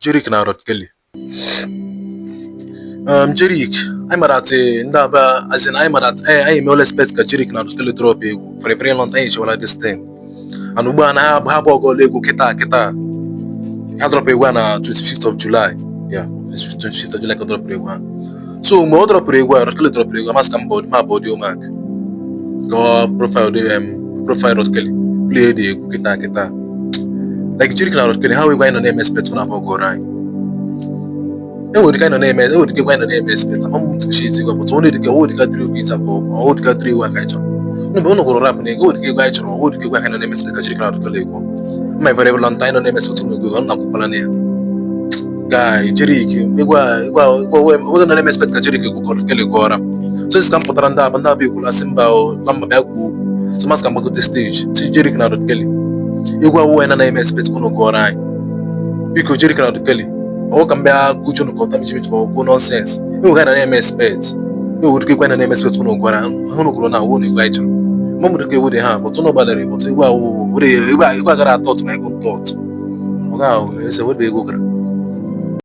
Jerick na Rod Kelly. Jerick, I'm at Ndaba, as in I'm at I am always expect Jerick na Rod Kelly drop for a very long time. She will like this thing. And Uba na have go Lego Kita. I drop a one 25th of July. Yeah, 25th of July. I drop a one. So my drop a one, Rod Kelly drop a one. Mask about my body, mark. Go profile the profile Rod Kelly. Play the Kita. Like Jerick na Rod Kelly, how we going on expect to have go right? E would kind of name it, would get one name expect. I'm to shit, but only the go to get 3 beats up or would get 3 work. No go rap and go to get white or would get one name expect Jerick na Rod Kelly. My very long time on name expect to go on Nakualania. Guy, Jerick, we're gonna name expect Jerick Rod Kelly go up. So it's come for Randa, Banda people, a symbol, Lamba Bagu, so must come back to the stage. See Jerick na Rod Kelly. You go when a name expect to go right. Because Jerick na Rod Kelly. O can be a good job of go nonsense. You got an name expect. You would give one name expect to no Guara, Honogrona, won't you write? Mom would give with the hand, but to nobody, but you got a thought, my own thought. Wow, it's a would be a good.